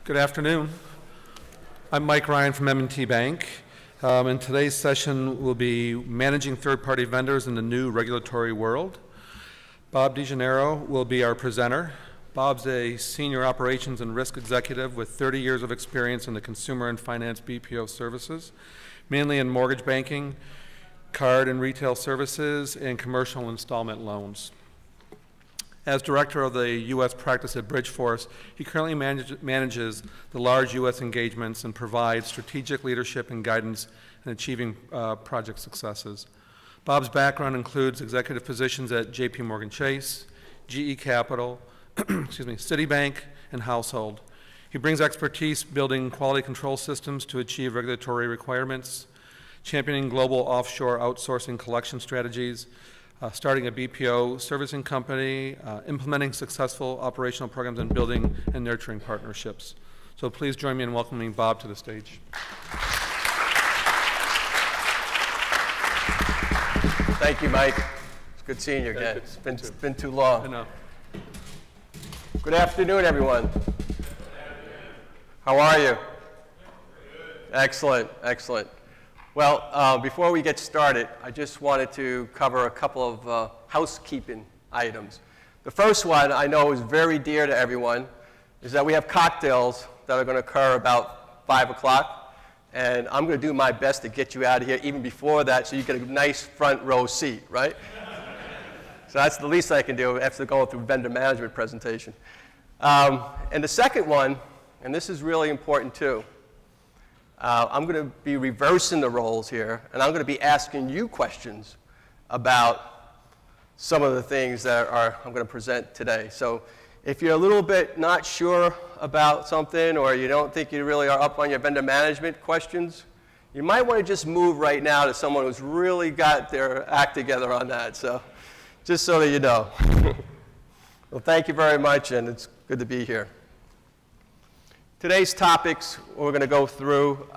Good afternoon. I'm Mike Ryan from M&T Bank. And today's session will be managing third-party vendors in the new regulatory world. Bob DiGennaro will be our presenter. Bob's a senior operations and risk executive with 30 years of experience in the consumer and finance BPO services, mainly in mortgage banking, card and retail services, and commercial installment loans. As director of the U.S. practice at Bridgeforce, he currently manages the large U.S. engagements and provides strategic leadership and guidance in achieving project successes. Bob's background includes executive positions at J.P. Morgan Chase, GE Capital, Citibank, and Household. He brings expertise building quality control systems to achieve regulatory requirements, championing global offshore outsourcing collection strategies, starting a BPO servicing company, implementing successful operational programs, and building and nurturing partnerships. So please join me in welcoming Bob to the stage. Thank you, Mike. It's good seeing you again. It's been too long. I know. Good afternoon, everyone. How are you? Excellent, excellent. Well, before we get started, I just wanted to cover a couple of housekeeping items. The first one I know is very dear to everyone, is that we have cocktails that are going to occur about 5 o'clock, and I'm going to do my best to get you out of here even before that so you get a nice front row seat, right? So that's the least I can do after going through vendor management presentation. And the second one, and this is really important too, I'm going to be reversing the roles here, and I'm going to be asking you questions about some of the things that I'm going to present today. So if you're a little bit not sure about something, or you don't think you really are up on your vendor management questions, you might want to just move right now to someone who's really got their act together on that. So just so that you know. Well, thank you very much, and it's good to be here. Today's topics we're going to go through,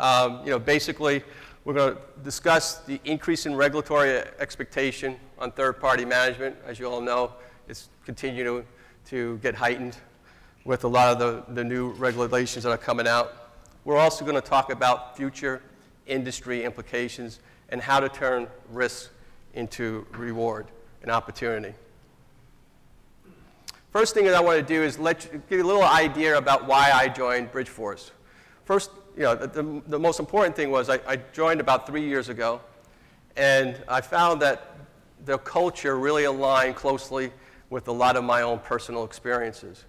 basically we're going to discuss the increase in regulatory expectation on third-party management. As you all know, it's continuing to get heightened with a lot of the new regulations that are coming out. We're also going to talk about future industry implications and how to turn risk into reward and opportunity. First thing that I want to do is give you a little idea about why I joined Bridgeforce. First, the most important thing was I joined about 3 years ago, and I found that the culture really aligned closely with a lot of my own personal experiences.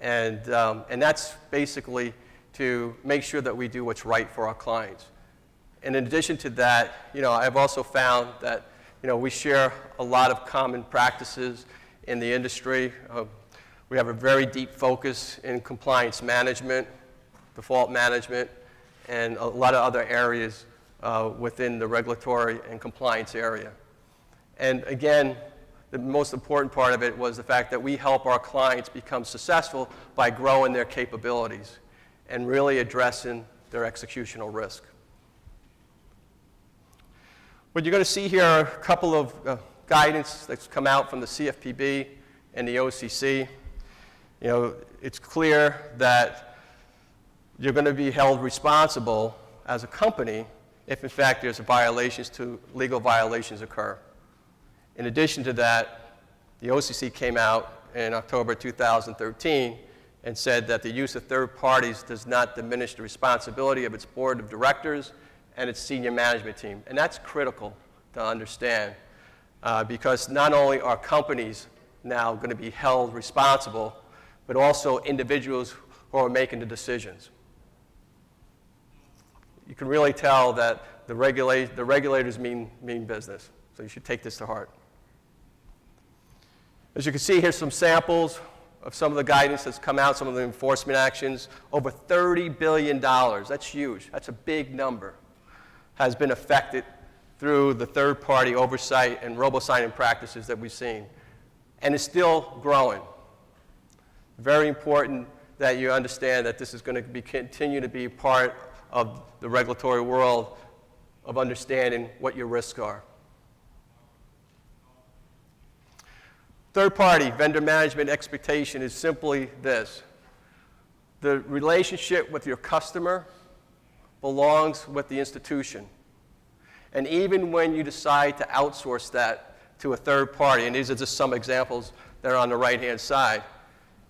And that's basically to make sure that we do what's right for our clients. And in addition to that, I've also found that we share a lot of common practices in the industry. We have a very deep focus in compliance management, default management, and a lot of other areas within the regulatory and compliance area. And again, the most important part of it was the fact that we help our clients become successful by growing their capabilities and really addressing their executional risk. What you're going to see here are a couple of guidance that's come out from the CFPB and the OCC. It's clear that you're going to be held responsible as a company if, in fact, there's legal violations occur. In addition to that, the OCC came out in October 2013 and said that the use of third parties does not diminish the responsibility of its board of directors and its senior management team. And that's critical to understand because not only are companies now going to be held responsible, but also individuals who are making the decisions. You can really tell that the regulators mean business, so you should take this to heart. As you can see, here's some samples of some of the guidance that's come out, some of the enforcement actions. Over $30 billion, that's huge, that's a big number, has been affected through the third-party oversight and robo-signing practices that we've seen. And it's still growing. Very important that you understand that this is going to continue to be part of the regulatory world of understanding what your risks are. Third-party vendor management expectation is simply this. the relationship with your customer belongs with the institution. And even when you decide to outsource that to a third party, and these are just some examples that are on the right-hand side,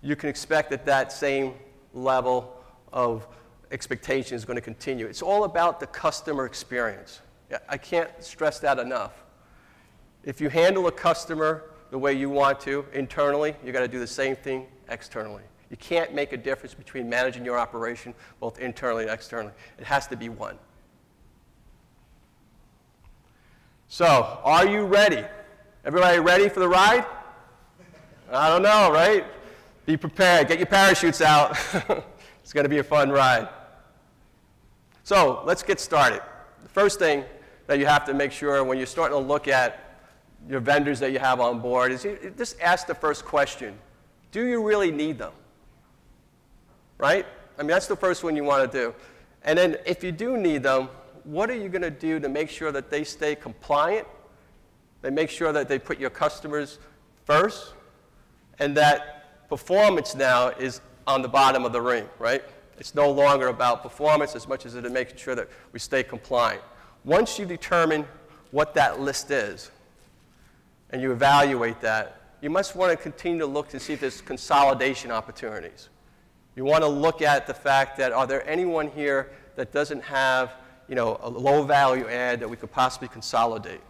you can expect that that same level of expectation is going to continue. It's all about the customer experience. I can't stress that enough. If you handle a customer the way you want to internally, you've got to do the same thing externally. You can't make a difference between managing your operation both internally and externally. It has to be one. So, are you ready? Everybody ready for the ride? I don't know, right? Be prepared. Get your parachutes out. It's going to be a fun ride. So, let's get started. The first thing that you have to make sure when you're starting to look at your vendors that you have on board is you just ask the first question. Do you really need them? Right? I mean, that's the first one you want to do. And then if you do need them, what are you going to do to make sure that they stay compliant, they make sure that they put your customers first, and that performance now is on the bottom of the ring, right? It's no longer about performance as much as it is making sure that we stay compliant. Once you determine what that list is, and you evaluate that, you must want to continue to look to see if there's consolidation opportunities. You want to look at the fact that are there anyone here that doesn't have a low value add that we could possibly consolidate.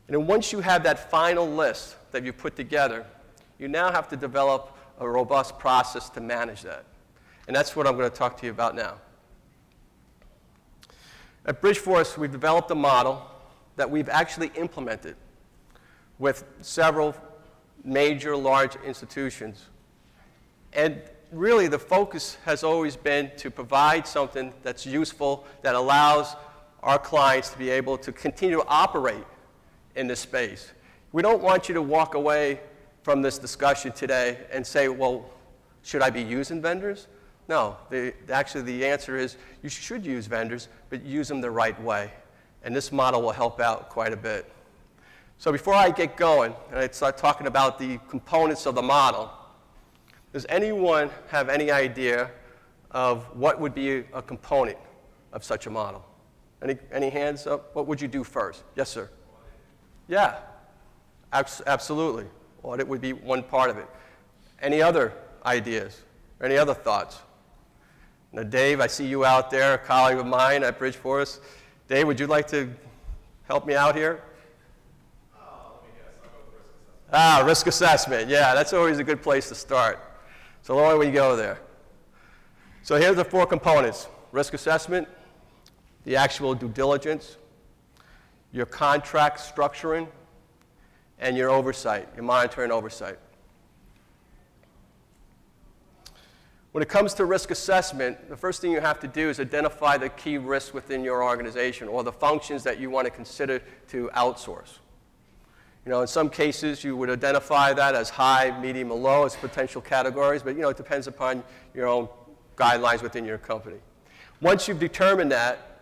And then once you have that final list that you put together, you now have to develop a robust process to manage that. And that's what I'm going to talk to you about now. At Bridgeforce, we've developed a model that we've actually implemented with several major large institutions. And really, the focus has always been to provide something that's useful, that allows our clients to be able to continue to operate in this space. We don't want you to walk away from this discussion today and say, well, should I be using vendors? No, actually the answer is you should use vendors, but use them the right way. And this model will help out quite a bit. So before I get going and I start talking about the components of the model, does anyone have any idea of what would be a component of such a model? Any hands up? What would you do first? Yes, sir. Yeah, absolutely. Audit would be one part of it. Any other ideas? Any other thoughts? Now, Dave, I see you out there, a colleague of mine at Bridgeforce. Dave, would you like to help me out here? Let me guess. I'll go with risk assessment. Risk assessment. Yeah, that's always a good place to start. So why don't we go there? So here's the four components: risk assessment, the actual due diligence, your contract structuring, and your oversight, your monitoring oversight. When it comes to risk assessment, the first thing you have to do is identify the key risks within your organization or the functions that you want to consider to outsource. In some cases, you would identify that as high, medium, or low as potential categories, but it depends upon your own guidelines within your company. Once you've determined that,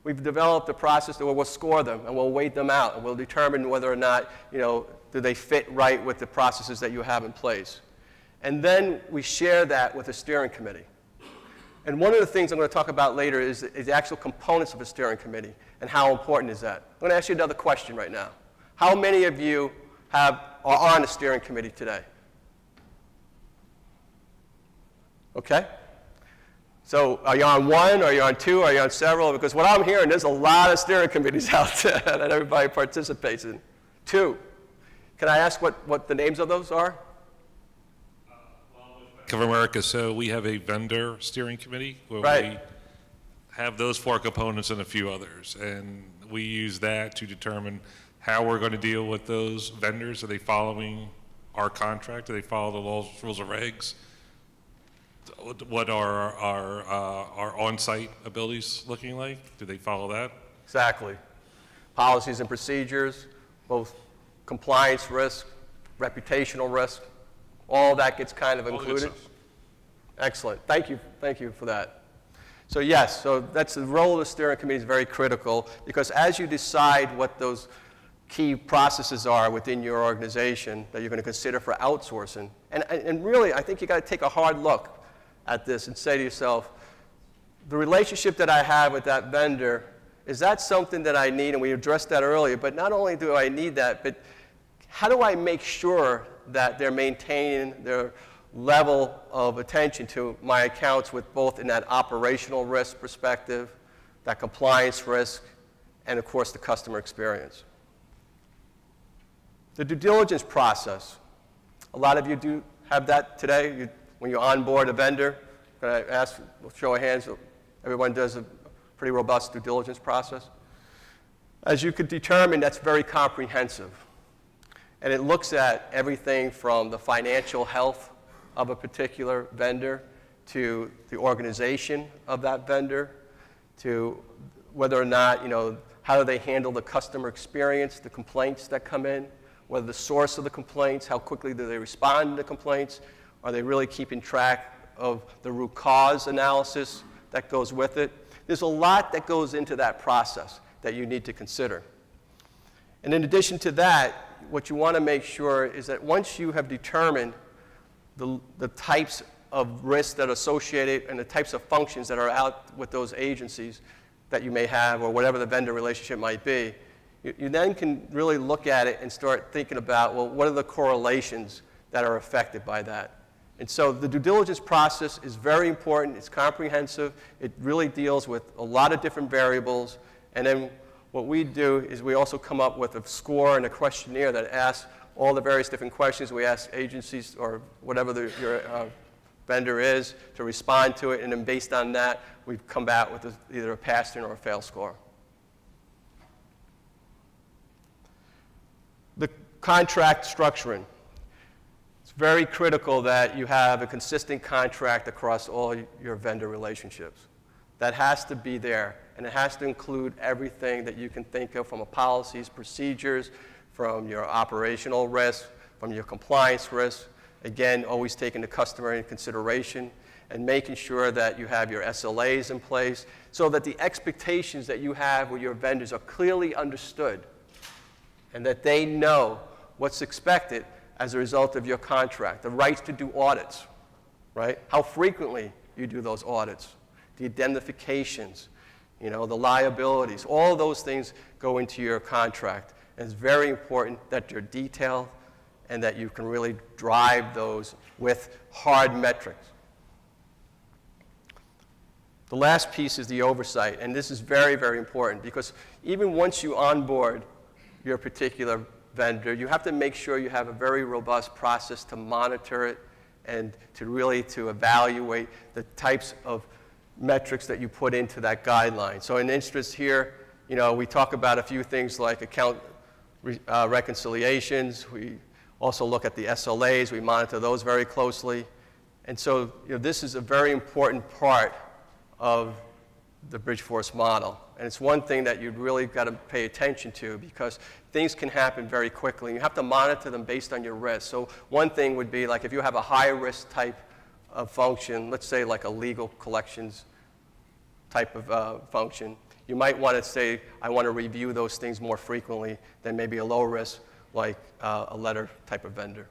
we've developed a process where we'll score them and we'll weight them out and we'll determine whether or not, do they fit right with the processes that you have in place. And then we share that with the steering committee. And one of the things I'm going to talk about later is the actual components of a steering committee and how important is that. I'm going to ask you another question right now. How many of you are on the steering committee today? Okay. So are you on one, are you on two, are you on several? Because what I'm hearing, there's a lot of steering committees out there that everybody participates in. Two. Can I ask what the names of those are? Bank of America, so we have a vendor steering committee where we have those four components and a few others. And we use that to determine how we're going to deal with those vendors. Are they following our contract? Do they follow the laws, rules, and regs? What are our on-site abilities looking like? Do they follow that? Exactly. Policies and procedures, both compliance risk, reputational risk, all that gets kind of included. Excellent. Thank you for that. So yes, so that's the role of the steering committee is very critical because as you decide what those key processes are within your organization that you're going to consider for outsourcing, and really I think you got to take a hard look at this and say to yourself, the relationship that I have with that vendor, is that something that I need? And we addressed that earlier, but not only do I need that, but how do I make sure that they're maintaining their level of attention to my accounts with both in that operational risk perspective, that compliance risk, and of course the customer experience. The due diligence process. A lot of you do have that today. When you onboard a vendor, can I ask, show of hands, everyone does a pretty robust due diligence process? As you could determine, that's very comprehensive. And it looks at everything from the financial health of a particular vendor to the organization of that vendor to whether or not, how do they handle the customer experience, the complaints that come in, whether the source of the complaints, how quickly do they respond to complaints, are they really keeping track of the root cause analysis that goes with it. There's a lot that goes into that process that you need to consider. And in addition to that, what you want to make sure is that once you have determined the types of risks that are associated and the types of functions that are out with those agencies that you may have or whatever the vendor relationship might be, you then can really look at it and start thinking about, well, what are the correlations that are affected by that? And so the due diligence process is very important. It's comprehensive. It really deals with a lot of different variables. And then what we do is we also come up with a score and a questionnaire that asks all the various different questions. We ask agencies or whatever your vendor is to respond to it. And then based on that, we come back with either a pass or a fail score. The contract structuring. It's very critical that you have a consistent contract across all your vendor relationships. That has to be there, and it has to include everything that you can think of from policies, procedures, from your operational risk, from your compliance risk. Again, always taking the customer into consideration and making sure that you have your SLAs in place so that the expectations that you have with your vendors are clearly understood and that they know what's expected as a result of your contract. The rights to do audits, right? How frequently you do those audits, the indemnifications, the liabilities, all those things go into your contract. And it's very important that you're detailed and that you can really drive those with hard metrics. The last piece is the oversight, and this is very, very important because even once you onboard your particular vendor, you have to make sure you have a very robust process to monitor it and to evaluate the types of metrics that you put into that guideline. So in interest here, we talk about a few things like account reconciliations. We also look at the SLAs. We monitor those very closely. And so this is a very important part of the Bridgeforce model. And it's one thing that you've really got to pay attention to because things can happen very quickly. You have to monitor them based on your risk. So one thing would be like if you have a high risk type of function, let's say like a legal collections type of function, you might want to say, I want to review those things more frequently than maybe a low risk like a letter type of vendor.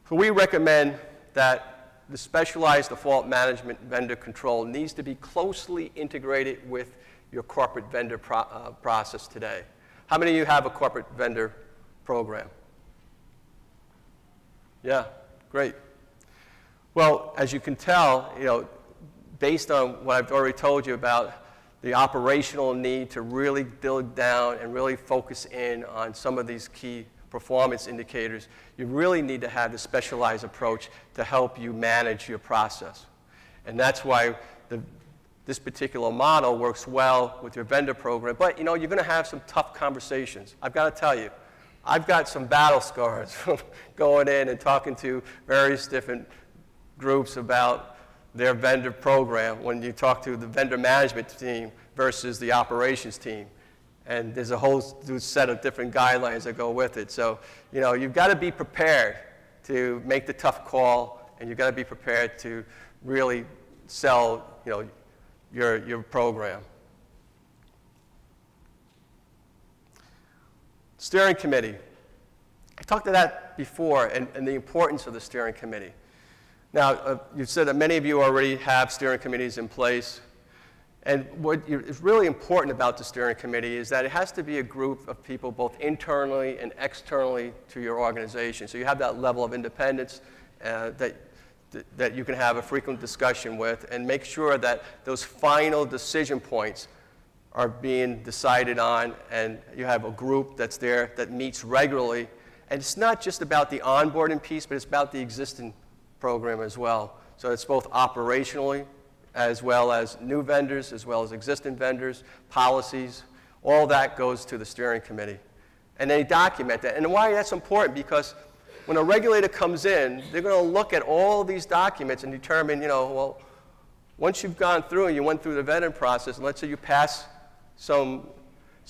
So we recommend that the specialized default management vendor control needs to be closely integrated with your corporate vendor process today. How many of you have a corporate vendor program? Yeah, great. Well, as you can tell, based on what I've already told you about the operational need to really dig down and really focus in on some of these key performance indicators, you really need to have the specialized approach to help you manage your process. And that's why this particular model works well with your vendor program. But you're going to have some tough conversations. I've got to tell you, I've got some battle scars from going in and talking to various different groups about their vendor program when you talk to the vendor management team versus the operations team. And there's a whole set of different guidelines that go with it. So, you've got to be prepared to make the tough call, and you've got to be prepared to really sell, your program. Steering committee. I talked to that before and the importance of the steering committee. Now, you've said that many of you already have steering committees in place. And what is really important about the steering committee is that it has to be a group of people both internally and externally to your organization. So you have that level of independence that you can have a frequent discussion with and make sure that those final decision points are being decided on, and you have a group that's there that meets regularly. And it's not just about the onboarding piece, but it's about the existing program as well. So it's both operationally, as well as new vendors, as well as existing vendors, policies. All that goes to the steering committee. And they document that. And why that's important, because when a regulator comes in, they're going to look at all these documents and determine, well, once you've gone through and you went through the vetting process, and let's say you pass some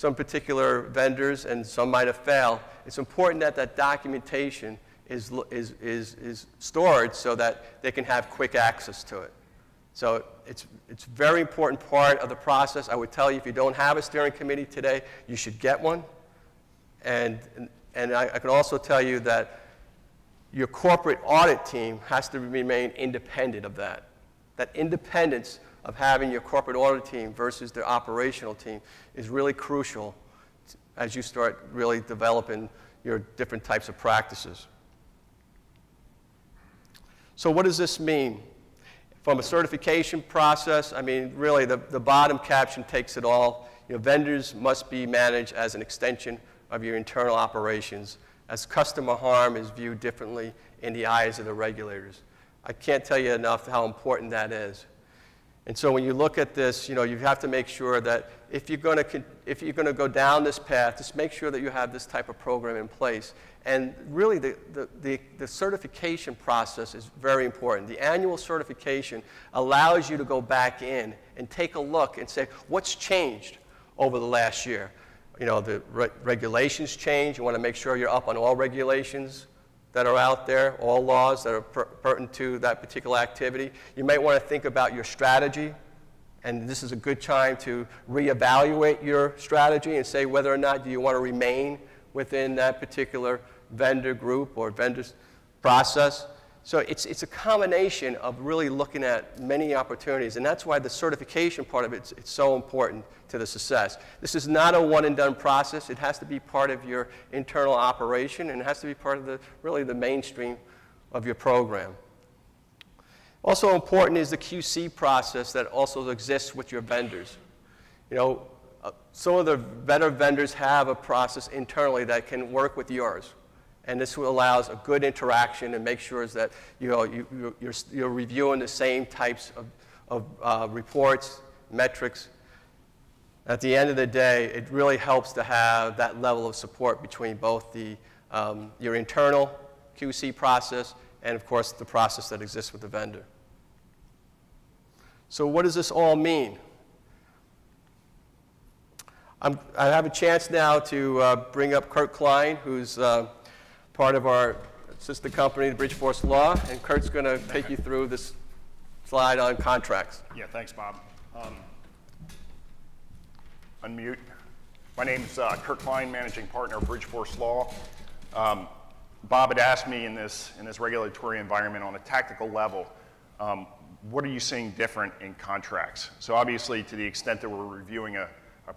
particular vendors and some might have failed, it's important that that documentation is stored so that they can have quick access to it. So it's a very important part of the process. I would tell you, if you don't have a steering committee today, you should get one. And I can also tell you that your corporate audit team has to remain independent of that. That independence of having your corporate audit team versus the operational team is really crucial as you start really developing your different types of practices. So what does this mean? From a certification process, I mean, really, the bottom caption takes it all. Vendors must be managed as an extension of your internal operations, as customer harm is viewed differently in the eyes of the regulators. I can't tell you enough how important that is. And so when you look at this, you have to make sure that if you're going to go down this path, just make sure that you have this type of program in place. And really, the certification process is very important. The annual certification allows you to go back in and take a look and say, what's changed over the last year? The regulations change. You want to make sure you're up on all regulations that are out there, all laws that are pertinent to that particular activity. You might want to think about your strategy, and this is a good time to reevaluate your strategy and say whether or not do you want to remain within that particular vendor group or vendor's process. So it's a combination of really looking at many opportunities, and that's why the certification part of it it's so important to the success. This is not a one-and-done process. It has to be part of your internal operation, and it has to be part of really the mainstream of your program. Also important is the QC process that also exists with your vendors. Some of the better vendors have a process internally that can work with yours. And this allows a good interaction and make sure that you're reviewing the same types of reports, metrics. At the end of the day, it really helps to have that level of support between both your internal QC process and, of course, the process that exists with the vendor. So what does this all mean? I have a chance now to bring up Kurt Kline, who's part of our sister company, the Bridgeforce Law, and Kurt's going to take you through this slide on contracts. Yeah, thanks, Bob. Unmute. My name's Kurt Kline, managing partner of Bridgeforce Law. Bob had asked me in this regulatory environment on a tactical level, what are you seeing different in contracts? So obviously, to the extent that we're reviewing a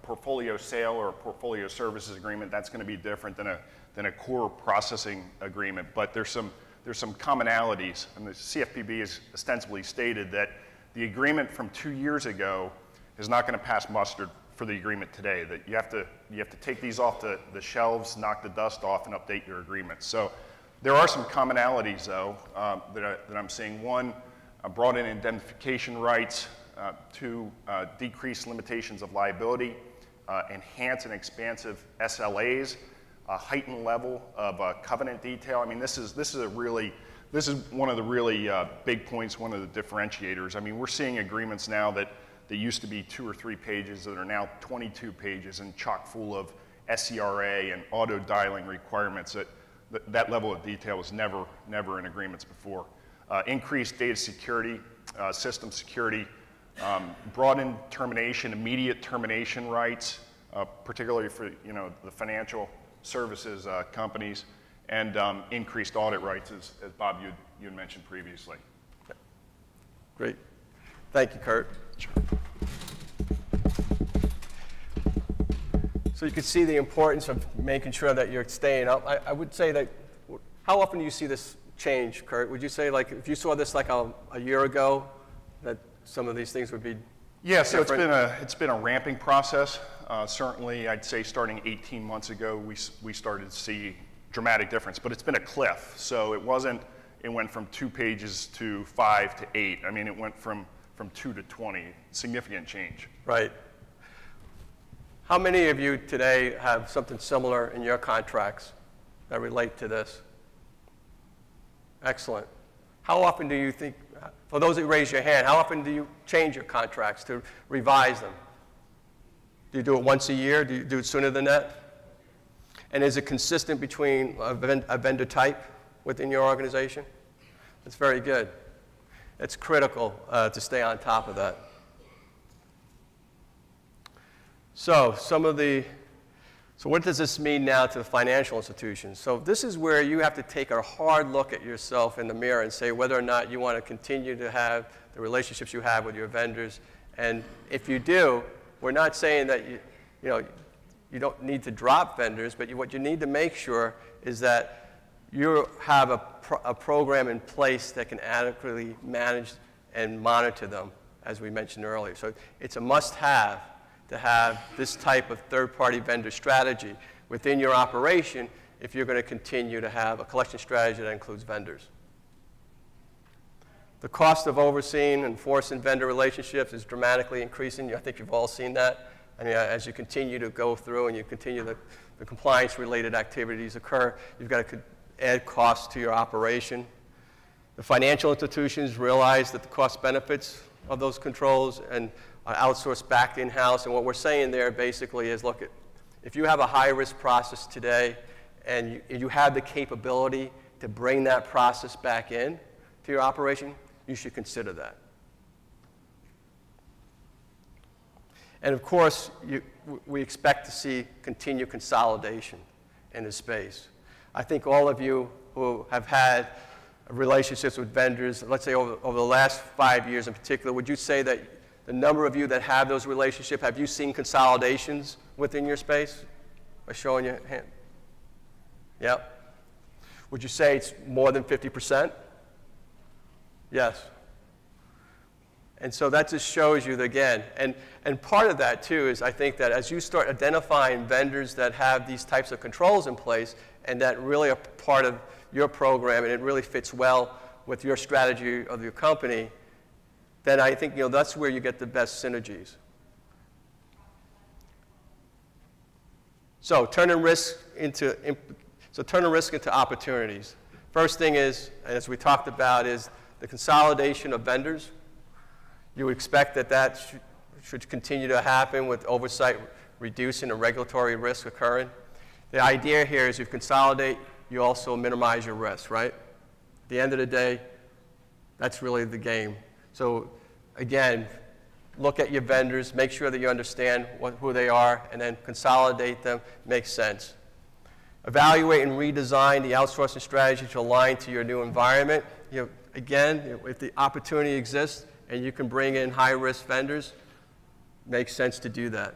portfolio sale or a portfolio services agreement, that's going to be different than a core processing agreement. But there's some commonalities, and the CFPB has ostensibly stated that the agreement from 2 years ago is not going to pass muster for the agreement today. That you have to take these off the shelves, knock the dust off, and update your agreement. So there are some commonalities, though, that I'm seeing. One, brought in indemnification rights. Two, decrease limitations of liability, enhance and expansive SLAs, a heightened level of covenant detail. I mean, this is one of the really big points, one of the differentiators. I mean, we're seeing agreements now that used to be 2 or 3 pages that are now 22 pages and chock full of SCRA and auto dialing requirements. That level of detail was never in agreements before. Increased data security, system security. Broadened termination, immediate termination rights, particularly for the financial services companies, and increased audit rights, as Bob, you had mentioned previously. Great. Thank you, Kurt. Sure. So you can see the importance of making sure that you're staying up. I would say that, how often do you see this change, Kurt? Would you say, like, if you saw this like a year ago, that some of these things would be Yeah, so different? it's been a ramping process. Certainly, I'd say starting 18 months ago, we started to see dramatic difference, but it's been a cliff. So it went from 2 pages to 5 to 8. I mean, it went from 2 to 20, significant change. Right. How many of you today have something similar in your contracts that relate to this? Excellent. How often do you think, for those that raise your hand, how often do you change your contracts to revise them? Do you do it once a year? Do you do it sooner than that? And is it consistent between a vendor type within your organization? That's very good. It's critical to stay on top of that. So what does this mean now to the financial institutions? So this is where you have to take a hard look at yourself in the mirror and say whether or not you want to continue to have the relationships you have with your vendors. And if you do, we're not saying that you don't need to drop vendors, but what you need to make sure is that you have a program in place that can adequately manage and monitor them, as we mentioned earlier. So it's a must-have to have this type of third-party vendor strategy within your operation if you're going to continue to have a collection strategy that includes vendors. The cost of overseeing and enforcing vendor relationships is dramatically increasing. I think you've all seen that. I mean, as you continue to go through and you continue the compliance-related activities occur, you've got to add costs to your operation. The financial institutions realize that the cost benefits of those controls and are outsourced back in-house. And what we're saying there basically is, look, if you have a high-risk process today and you have the capability to bring that process back in to your operation, you should consider that. And of course, we expect to see continued consolidation in this space. I think all of you who have had relationships with vendors, let's say over the last 5 years in particular, would you say that the number of you that have those relationships, have you seen consolidations within your space? By showing your hand. Yep. Would you say it's more than 50%? Yes. And so that just shows you that, again, and part of that too is I think that as you start identifying vendors that have these types of controls in place and that really are part of your program and it really fits well with your strategy of your company, then I think that's where you get the best synergies. So turning risk into opportunities. First thing is, as we talked about, is the consolidation of vendors. You would expect that should continue to happen with oversight reducing and regulatory risk occurring. The idea here is you consolidate, you also minimize your risk, right? At the end of the day, that's really the game. So again, look at your vendors, make sure that you understand who they are, and then consolidate them, makes sense. Evaluate and redesign the outsourcing strategy to align to your new environment. Again, if the opportunity exists and you can bring in high-risk vendors, makes sense to do that.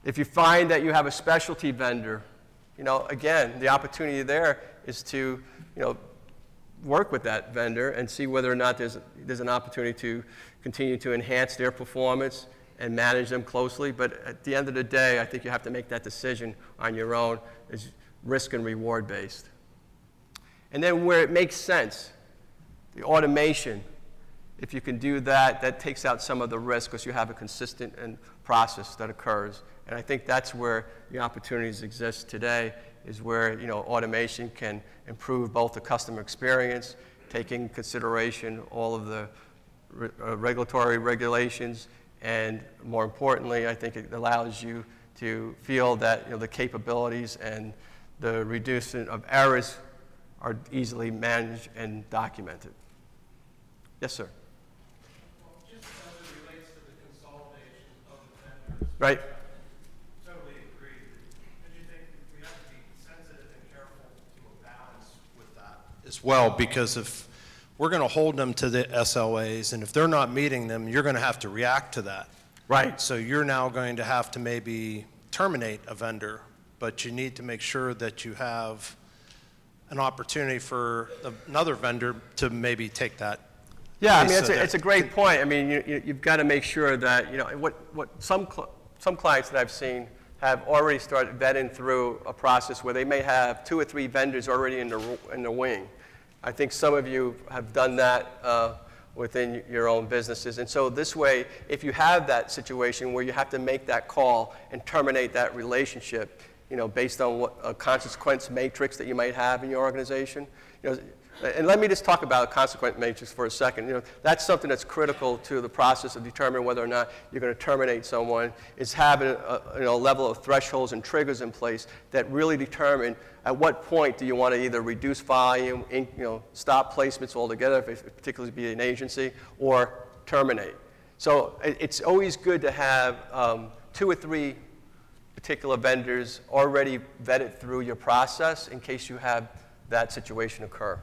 If you find that you have a specialty vendor, again, the opportunity there is to, work with that vendor and see whether or not there's an opportunity to continue to enhance their performance and manage them closely. But at the end of the day, I think you have to make that decision on your own. It's risk and reward based. And then where it makes sense, the automation, if you can do that, that takes out some of the risk because you have a consistent process that occurs. And I think that's where the opportunities exist today, is where automation can improve both the customer experience, taking into consideration all of the regulatory regulations, and more importantly, I think it allows you to feel that the capabilities and the reduction of errors are easily managed and documented. Yes, sir. Well, just as it relates to the consolidation of the vendors. Right. Totally agree. And you think we have to be sensitive and careful to as well, because if we're going to hold them to the SLAs, and if they're not meeting them, you're going to have to react to that. Right. So you're now going to have to maybe terminate a vendor, but you need to make sure that you have an opportunity for another vendor to maybe take that. Yeah, I mean, it's a great point. I mean, you've got to make sure that, you know, what some clients that I've seen have already started vetting through a process where they may have 2 or 3 vendors already in the wing. I think some of you have done that within your own businesses. And so this way, if you have that situation where you have to make that call and terminate that relationship, you know, based on what a consequence matrix that you might have in your organization, you know, and let me just talk about a consequence matrix for a second. You know, that's something that's critical to the process of determining whether or not you're going to terminate someone, is having a level of thresholds and triggers in place that really determine at what point do you want to either reduce volume, stop placements altogether, if it particularly be an agency, or terminate. So it's always good to have 2 or 3 particular vendors already vetted through your process in case you have that situation occur.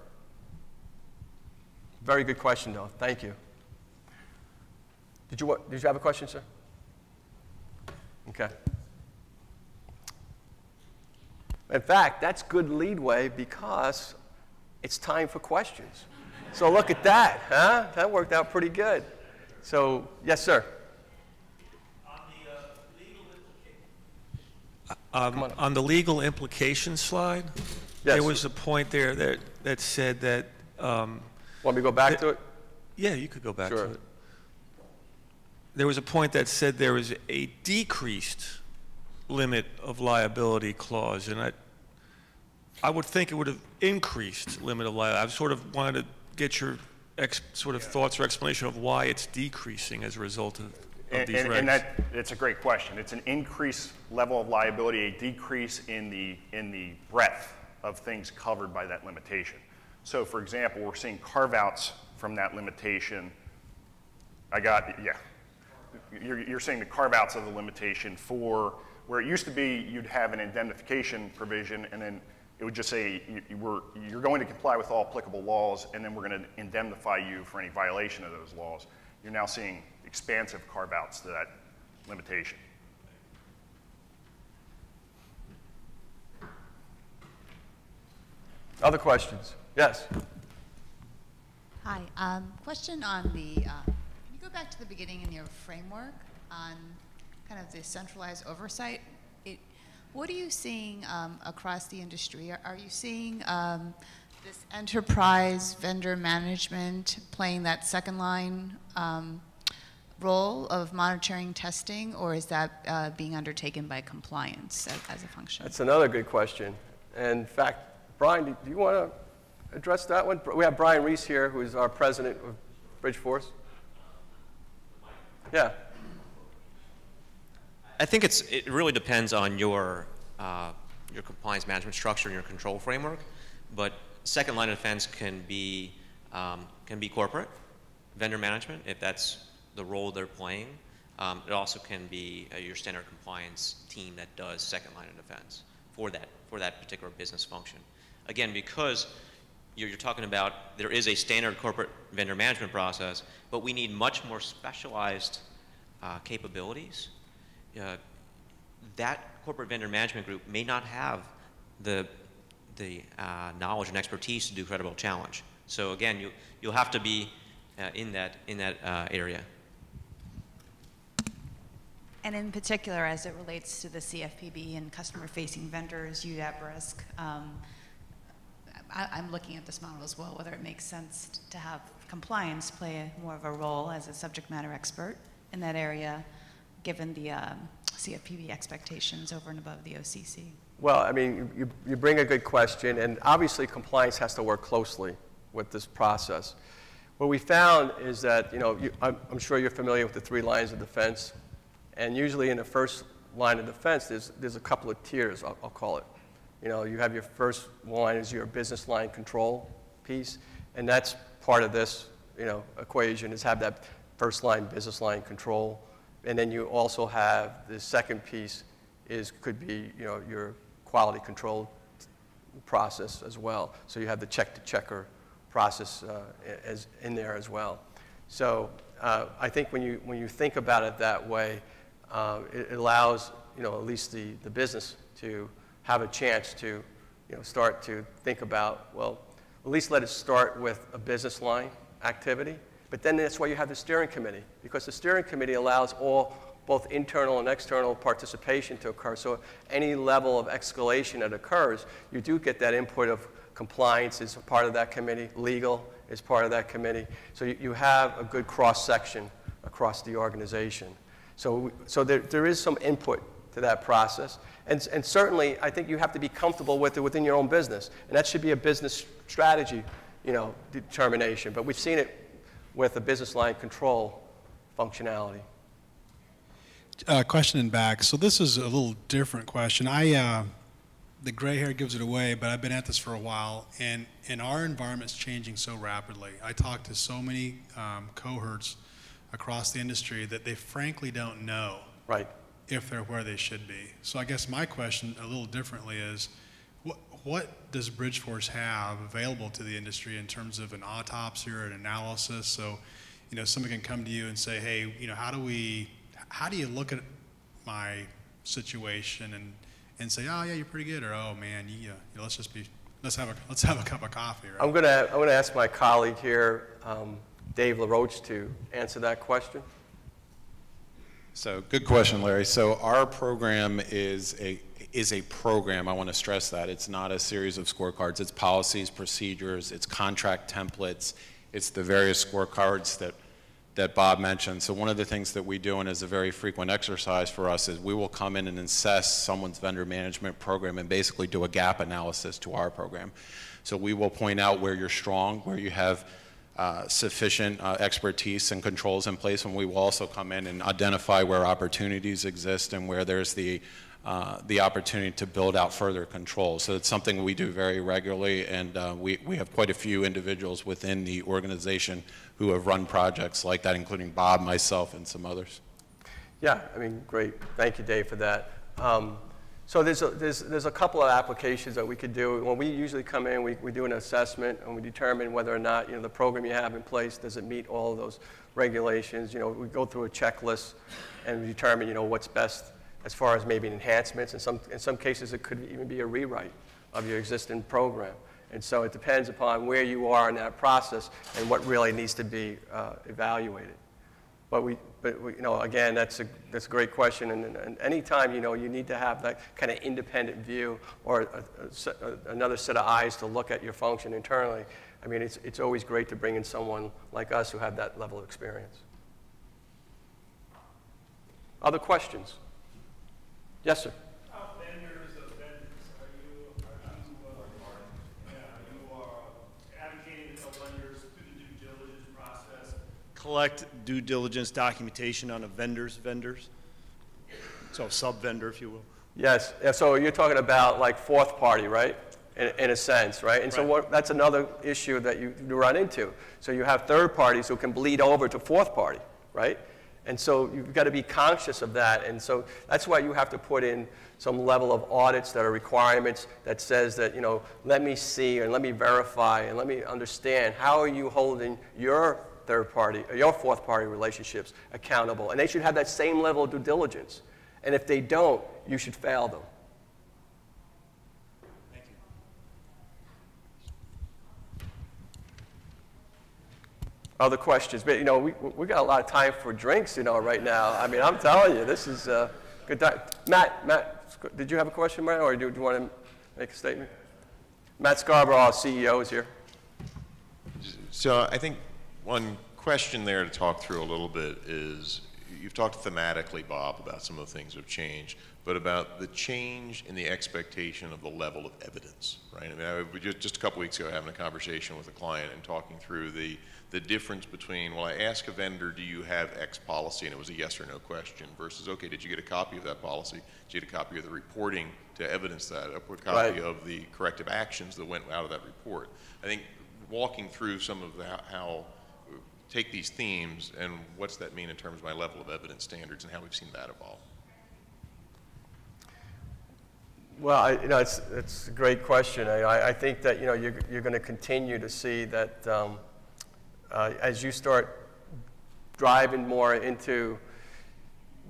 Very good question, though. Thank you. Did you have a question, sir? Okay. In fact, that's good leadway because it's time for questions. So look at that, huh? That worked out pretty good. So, yes, sir. On the legal implications slide, yes, there was a point there that said that. Want me to go back to it? Yeah, you could go back sure. to it. There was a point that said there was a decreased limit of liability clause, and I would think it would have increased limit of liability. I sort of wanted to get your thoughts or explanation of why it's decreasing as a result of these regs. And it's a great question. It's an increased level of liability, a decrease in the breadth of things covered by that limitation. So, for example, we're seeing carve-outs from that limitation. You're saying the carve-outs of the limitation for where it used to be you'd have an indemnification provision, and then it would just say you're going to comply with all applicable laws, and then we're going to indemnify you for any violation of those laws. You're now seeing expansive carve-outs to that limitation. Other questions? Yes. Hi. Question on the, can you go back to the beginning in your framework on kind of the centralized oversight? What are you seeing across the industry? Are you seeing this enterprise vendor management playing that second line role of monitoring testing, or is that being undertaken by compliance as a function? That's another good question. And in fact, Brian, do you want to address that one? We have Brian Reese here, who is our president of Bridgeforce. Yeah. I think it really depends on your compliance management structure and your control framework. But second line of defense can be corporate vendor management if that's the role they're playing. It also can be your standard compliance team that does second line of defense for that particular business function. Again, because you're talking about there is a standard corporate vendor management process, but we need much more specialized capabilities. That corporate vendor management group may not have the knowledge and expertise to do credible challenge. So again, you'll have to be in that area. And in particular, as it relates to the CFPB and customer-facing vendors, UDAP risk, I'm looking at this model as well, whether it makes sense to have compliance play more of a role as a subject matter expert in that area, given the CFPB expectations over and above the OCC. Well, I mean, you bring a good question, and obviously compliance has to work closely with this process. What we found is that, I'm sure you're familiar with the 3 lines of defense, and usually in the first line of defense, there's a couple of tiers, I'll call it. You have your first line is your business line control piece, and that's part of this, equation is have that first line business line control, and then you also have the second piece could be, your quality control process as well. So you have the check-to-checker process as in there as well. So I think when you think about it that way, it allows at least the business to have a chance to start to think about, well, at least let it start with a business line activity. But then that's why you have the steering committee, because the steering committee allows both internal and external participation to occur. So any level of escalation that occurs, you do get that input of compliance is a part of that committee, legal is part of that committee. So you have a good cross-section across the organization. So there is some input to that process. And certainly, I think you have to be comfortable with it within your own business. And that should be a business strategy, determination. But we've seen it with a business line control functionality. Question in back. So this is a little different question. The gray hair gives it away, but I've been at this for a while, and our environment's changing so rapidly. I talk to so many cohorts across the industry that they frankly don't know if they're where they should be. So I guess my question a little differently is, what does Bridgeforce have available to the industry in terms of an autopsy or an analysis? So, someone can come to you and say, hey, how do you look at my situation and say, oh yeah, you're pretty good, or oh man, let's have a cup of coffee. Right? I'm gonna ask my colleague here, Dave LaRoche, to answer that question. So good question, Larry. So our program is a program. I want to stress that it's not a series of scorecards. It's policies, procedures, it's contract templates, it's the various scorecards that Bob mentioned. So one of the things that we do, and is a very frequent exercise for us, is we will come in and assess someone's vendor management program and basically do a gap analysis to our program. So we will point out where you're strong, where you have sufficient expertise and controls in place, and we will also come in and identify where opportunities exist and where there's the opportunity to build out further controls. So it's something we do very regularly, and we have quite a few individuals within the organization who have run projects like that, including Bob, myself, and some others. Yeah, I mean, great. Thank you, Dave, for that. So there's a couple of applications that we could do. When we usually come in, we do an assessment, and we determine whether or not the program you have in place, does it meet all of those regulations. We go through a checklist and we determine what's best as far as maybe enhancements. In some cases, it could even be a rewrite of your existing program. And so it depends upon where you are in that process and what really needs to be evaluated. But again, that's a great question. And anytime you need to have that kind of independent view or another set of eyes to look at your function internally, I mean, it's always great to bring in someone like us who have that level of experience. Other questions? Yes, sir. Vendors of vendors, are you advocating that the lenders through the due diligence process collect due diligence documentation on a vendor's vendors? So sub-vendor, if you will. Yes. So you're talking about like fourth party, right? In a sense, right? And so that's another issue that you run into. So you have third parties who can bleed over to fourth party, right? And so you've got to be conscious of that. And so that's why you have to put in some level of audits that are requirements that says that, let me see and let me verify and let me understand how are you holding your third party or your fourth party relationships accountable. And they should have that same level of due diligence. And if they don't, you should fail them. Thank you. Other questions? But, we got a lot of time for drinks, right now. I mean, I'm telling you, this is good time. Matt, did you have a question, Matt, or do you want to make a statement? Matt Scarborough, our CEO, is here. So I think one question there to talk through a little bit is, you've talked thematically, Bob, about some of the things that have changed, but about the change in the expectation of the level of evidence, right? I mean, I was just a couple weeks ago having a conversation with a client and talking through the difference between, well, I ask a vendor, do you have X policy, and it was a yes or no question, versus, okay, did you get a copy of that policy? Did you get a copy of the reporting to evidence that, a copy of the corrective actions that went out of that report? I think walking through some of how take these themes and what's that mean in terms of my level of evidence standards and how we've seen that evolve. Well, it's a great question. I think that you're going to continue to see that as you start driving more into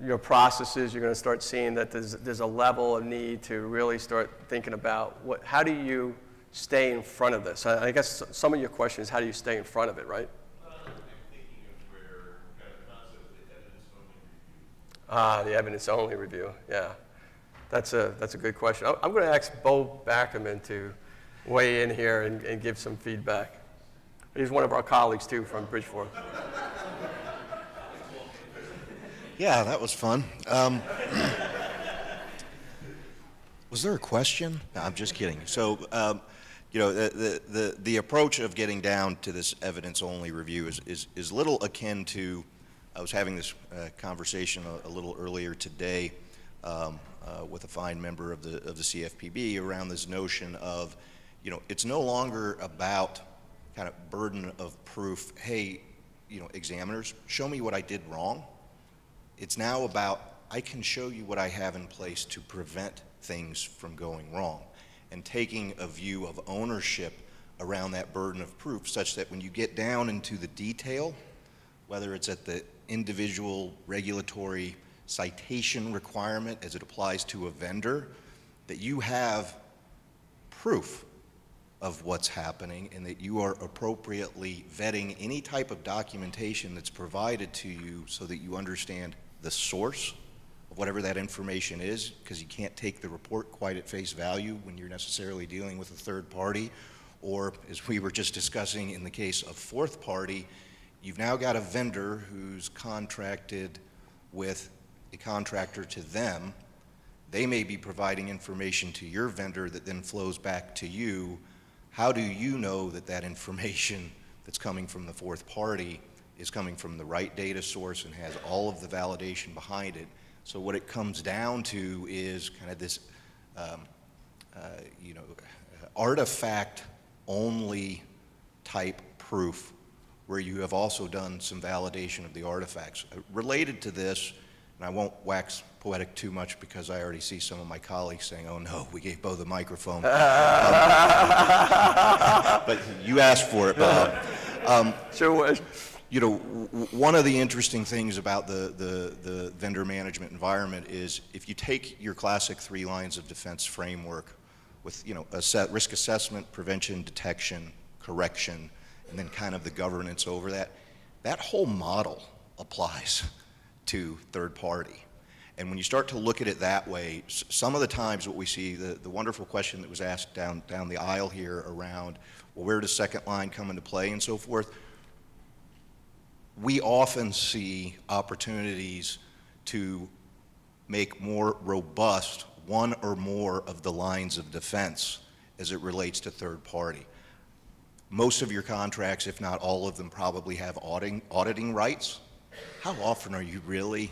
your processes, you're going to start seeing that there's a level of need to really start thinking about how do you stay in front of this. I guess some of your question is how do you stay in front of it, right? I'm thinking of where kind of the concept of the evidence-only review. The evidence-only review, yeah. That's a good question. I'm going to ask Bo Backerman to weigh in here and give some feedback. He's one of our colleagues, too, from Bridgeforce. Yeah, that was fun. Was there a question? No, I'm just kidding. So, the approach of getting down to this evidence-only review is little akin to, I was having this conversation a little earlier today with a fine member of the CFPB around this notion of, it's no longer about kind of burden of proof, hey, examiners, show me what I did wrong. It's now about, I can show you what I have in place to prevent things from going wrong, and taking a view of ownership around that burden of proof such that when you get down into the detail, whether it's at the individual regulatory citation requirement as it applies to a vendor, that you have proof of what's happening and that you are appropriately vetting any type of documentation that's provided to you so that you understand the source of whatever that information is, because you can't take the report quite at face value when you're necessarily dealing with a third party, or as we were just discussing in the case of fourth party, you've now got a vendor who's contracted with a contractor to them. They may be providing information to your vendor that then flows back to you. How do you know that that information that's coming from the fourth party is coming from the right data source and has all of the validation behind it? So what it comes down to is kind of this, artifact-only type proof, where you have also done some validation of the artifacts. Related to this, and I won't wax poetic too much because I already see some of my colleagues saying, oh no, we gave Bo the microphone. But you asked for it, Bob. Sure was. One of the interesting things about the vendor management environment is if you take your classic 3 lines of defense framework with, risk assessment, prevention, detection, correction, and then kind of the governance over that, that whole model applies to third party. And when you start to look at it that way, some of the times what we see, the wonderful question that was asked down the aisle here around, well, where does second line come into play and so forth, we often see opportunities to make more robust one or more of the lines of defense as it relates to third party. Most of your contracts, if not all of them, probably have auditing rights. How often are you really,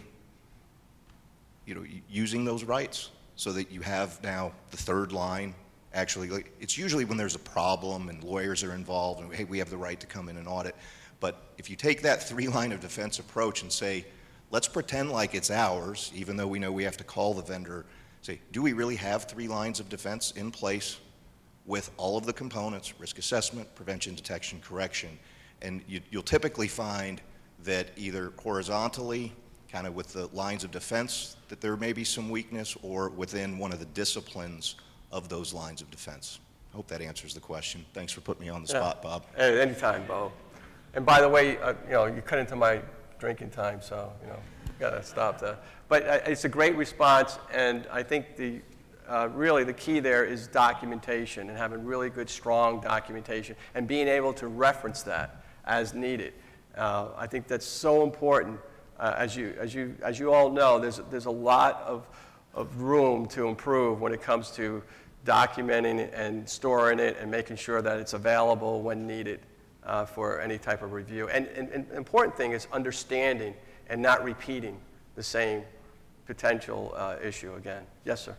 using those rights so that you have now the third line? Actually, it's usually when there's a problem and lawyers are involved and, hey, we have the right to come in and audit. But if you take that 3 line of defense approach and say, let's pretend like it's ours, even though we know we have to call the vendor, say, do we really have 3 lines of defense in place with all of the components, risk assessment, prevention, detection, correction? And you'll typically find that either horizontally, kind of with the lines of defense, that there may be some weakness, or within one of the disciplines of those lines of defense. I hope that answers the question. Thanks for putting me on the spot, Bob. Hey, anytime, Bo. And by the way, you cut into my drinking time, so, you gotta stop that. But it's a great response, and I think really the key there is documentation, and having really good, strong documentation, and being able to reference that as needed. I think that's so important. As you all know, there's a lot of room to improve when it comes to documenting and storing it and making sure that it's available when needed for any type of review. And important thing is understanding and not repeating the same potential issue again. Yes, sir.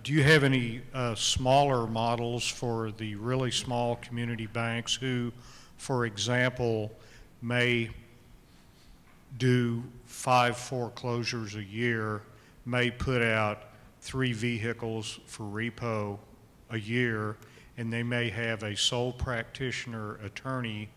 Do you have any smaller models for the really small community banks who, for example, may do 5 foreclosures a year may put out 3 vehicles for repo a year, and they may have a sole practitioner attorney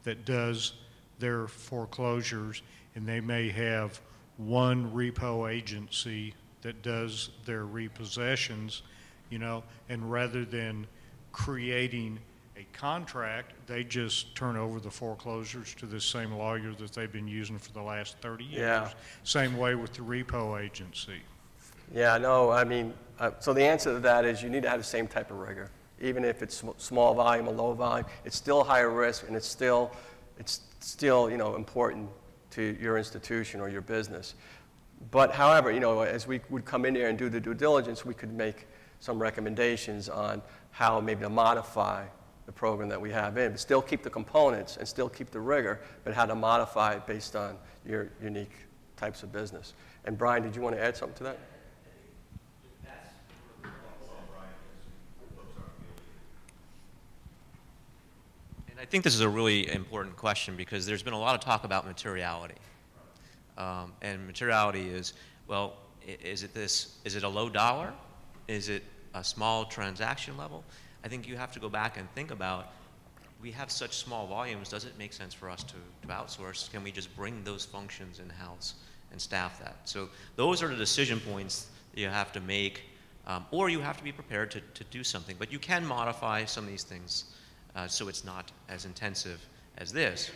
that does their foreclosures, and they may have 1 repo agency that does their repossessions, you know, and rather than creating a contract, they just turn over the foreclosures to the same lawyer that they've been using for the last 30 years. Yeah. Same way with the repo agency. Yeah, no, I mean, so the answer to that is you need to have the same type of rigor. Even if it's small volume or low volume, it's still higher risk, and it's still you know, important to your institution or your business. But however, you know, as we would come in here and do the due diligence, we could make some recommendations on how maybe to modify the program that we have in, but still keep the components and still keep the rigor, but how to modify it based on your unique types of business. And Brian, did you want to add something to that? And I think this is a really important question because there's been a lot of talk about materiality. And materiality is, well, is it a low dollar? Is it a small transaction level? I think you have to go back and think about, we have such small volumes, does it make sense for us to outsource? Can we just bring those functions in-house and staff that? So those are the decision points that you have to make, or you have to be prepared to do something. But you can modify some of these things so it's not as intensive as this.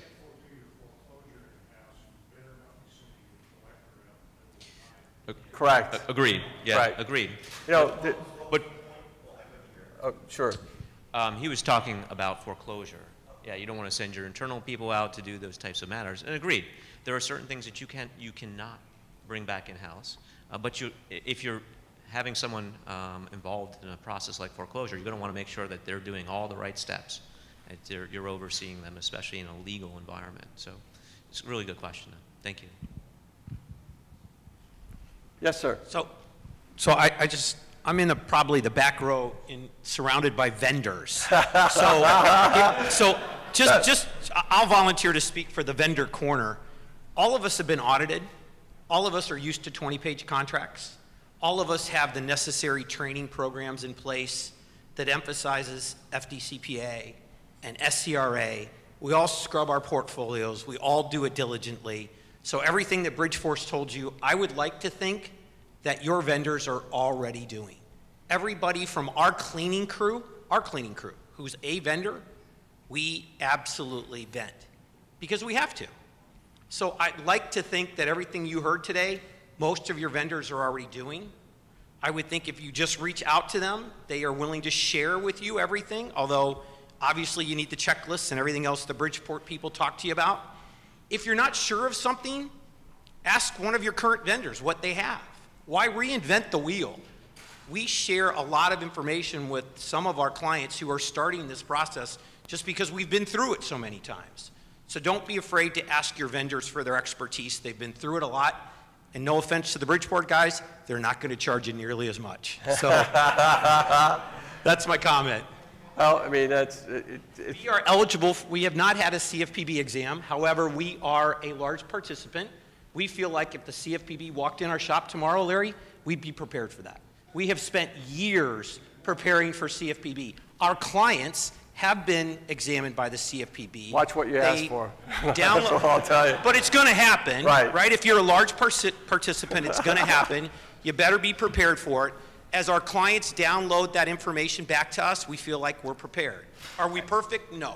Correct. Agreed. Yeah, right. Agreed. You know, but oh, sure. He was talking about foreclosure. Yeah, you don't want to send your internal people out to do those types of matters. And agreed, there are certain things that you cannot bring back in-house. But if you're having someone involved in a process like foreclosure, you're going to want to make sure that they're doing all the right steps. That you're overseeing them, especially in a legal environment. So it's a really good question. Thank you. Yes, sir. So I'm in probably the back row, surrounded by vendors. So I'll volunteer to speak for the vendor corner. All of us have been audited. All of us are used to 20-page contracts. All of us have the necessary training programs in place that emphasizes FDCPA and SCRA. We all scrub our portfolios. We all do it diligently. So everything that Bridgeforce told you, I would like to think that your vendors are already doing. Everybody from our cleaning crew, who's a vendor, we absolutely vet because we have to. So I'd like to think that everything you heard today, most of your vendors are already doing. I would think if you just reach out to them, they are willing to share with you everything, although obviously you need the checklists and everything else the Bridgeport people talk to you about. If you're not sure of something, ask one of your current vendors what they have. Why reinvent the wheel? We share a lot of information with some of our clients who are starting this process just because we've been through it so many times. So don't be afraid to ask your vendors for their expertise. They've been through it a lot. And no offense to the Bridgeport guys, they're not going to charge you nearly as much. So that's my comment. Well, I mean, we are eligible. We have not had a CFPB exam. However, we are a large participant. We feel like if the CFPB walked in our shop tomorrow, Larry, we'd be prepared for that. We have spent years preparing for CFPB. Our clients have been examined by the CFPB. Watch what you ask for. That's what I'll tell you. But it's going to happen, right? If you're a large participant, it's going to happen. You better be prepared for it. As our clients download that information back to us, we feel like we're prepared. Are we perfect? No.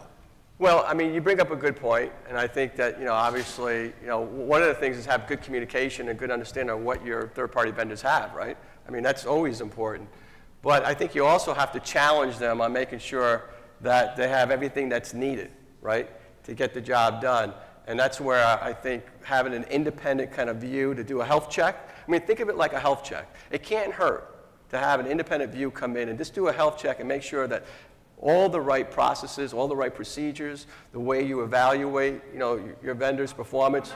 Well, I mean, you bring up a good point, and I think that, you know, obviously, you know, one of the things is have good communication and good understanding of what your third-party vendors have, right? I mean, that's always important. But I think you also have to challenge them on making sure that they have everything that's needed, right, to get the job done. And that's where I think having an independent kind of view to do a health check. I mean, think of it like a health check. It can't hurt to have an independent view come in and just do a health check and make sure that all the right processes, all the right procedures, the way you evaluate, you know, your vendor's performance.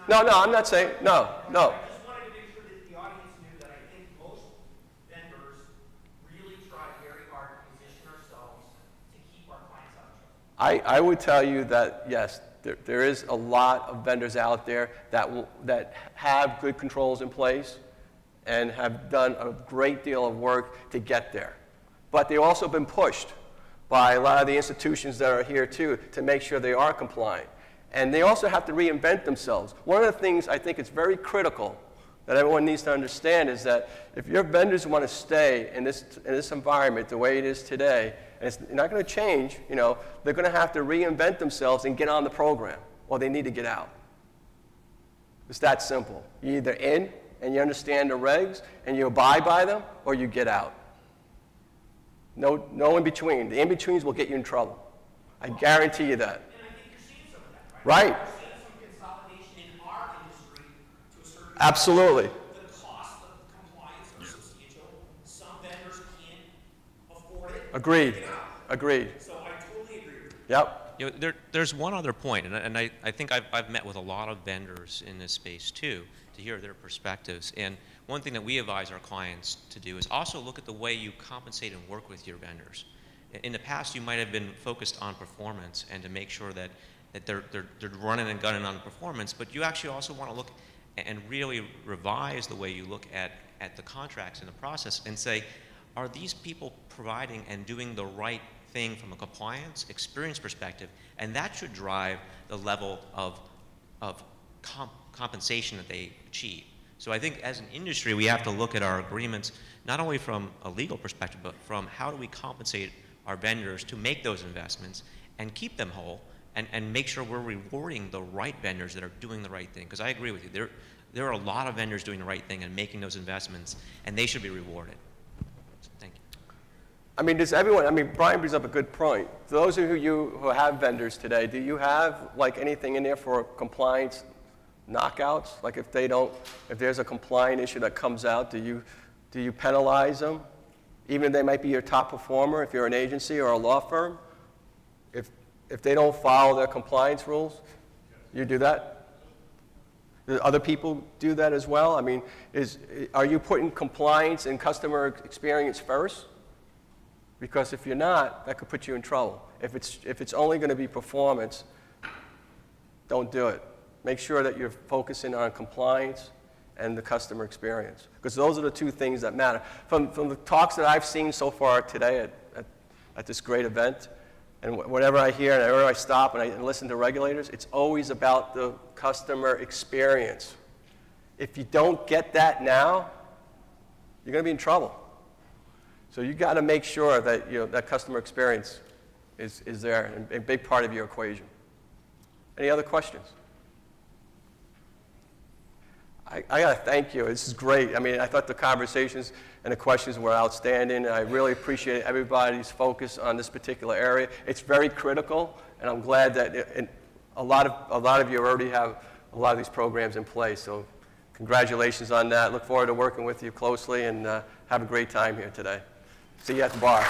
No, I'm not saying, no. I just wanted to make sure that the audience knew that I think most vendors really try very hard to position ourselves to keep our clients out of trouble. I would tell you that, yes, there is a lot of vendors out there that have good controls in place and have done a great deal of work to get there. But they've also been pushed by a lot of the institutions that are here too to make sure they are compliant. And they also have to reinvent themselves. One of the things I think it's very critical that everyone needs to understand is that if your vendors want to stay in this environment the way it is today, and it's not going to change, you know, they're going to have to reinvent themselves and get on the program, or they need to get out. It's that simple. You're either in and you understand the regs and you abide by them, or you get out. No in between. The in betweens will get you in trouble. I guarantee you that. And I think you're seeing some of that, right? Right. You're seeing some consolidation in our industry to a certain extent. Absolutely. The cost of compliance are substantial. Some vendors can't afford it. Agreed. Agreed. So I totally agree with you. Yep. You know, there's one other point, and I think I've met with a lot of vendors in this space too, to hear their perspectives. And one thing that we advise our clients to do is also look at the way you compensate and work with your vendors. In the past, you might have been focused on performance and to make sure that they're running and gunning on performance, but you actually also want to look and really revise the way you look at the contracts and the process and say, are these people providing and doing the right thing from a compliance experience perspective? And that should drive the level of compensation that they achieve. So I think as an industry, we have to look at our agreements, not only from a legal perspective, but from how do we compensate our vendors to make those investments and keep them whole and make sure we're rewarding the right vendors that are doing the right thing. Because I agree with you, there are a lot of vendors doing the right thing and making those investments, and they should be rewarded. So thank you. I mean, does everyone, I mean, Brian brings up a good point. Those of you who have vendors today, do you have like anything in there for compliance knockouts? Like if there's a compliant issue that comes out, do you penalize them? Even if they might be your top performer, if you're an agency or a law firm? If they don't follow their compliance rules, you do that? Do other people do that as well? I mean, are you putting compliance and customer experience first? Because if you're not, that could put you in trouble. If it's only going to be performance, don't do it. Make sure that you're focusing on compliance and the customer experience, because those are the two things that matter. From the talks that I've seen so far today at this great event, and whenever I hear and whenever I stop and I listen to regulators, it's always about the customer experience. If you don't get that now, you're going to be in trouble. So you got to make sure that that customer experience is there and a big part of your equation. Any other questions? I got to thank you. This is great. I mean, I thought the conversations and the questions were outstanding. I really appreciate everybody's focus on this particular area. It's very critical, and I'm glad that a lot of you already have a lot of these programs in place. So congratulations on that. Look forward to working with you closely, and have a great time here today. See you at the bar.